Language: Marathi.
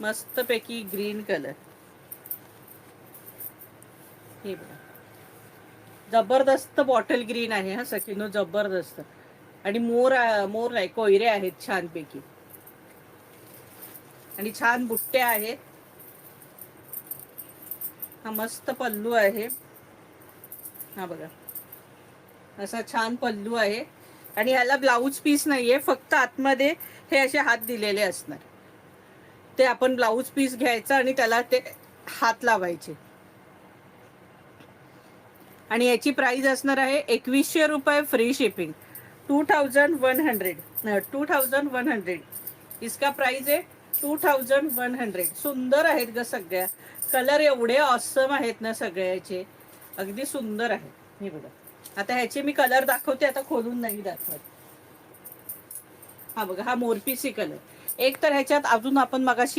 मस्तपैकी ग्रीन कलर, हे बघा जबरदस्त बॉटल ग्रीन आहे हा सखीनो, जबरदस्त. आणि मोर मोर नाही, कोयरे आहेत छानपैकी आणि छान बुट्ट्या आहेत. हा मस्त पल्लू आहे, हा बघा असा छान पल्लू आहे. आणि ह्याला ब्लाऊज पीस नाहीये, फक्त आतमध्ये हे असे हात दिलेले असणार. ते आपण ब्लाऊज पीस घ्यायचं आणि त्याला ते हात लावायचे. आणि याची प्राइस असणार आहे 2100 रुपये, फ्री शिपिंग. 2100, 2100 इसका प्राइस आहे 2100. सुंदर आहेत ग सगळ्या, कलर एवढे ऑसम आहेत ना सगळ्याचे, अगदी सुंदर आहे. हे बघा आता ह्याचे मी कलर दाखवते, आता खोलून नाही दाखवत. हा बघा, हा मोरपीसी कलर. एक तर ह्याच्यात अजून आपण मगाशी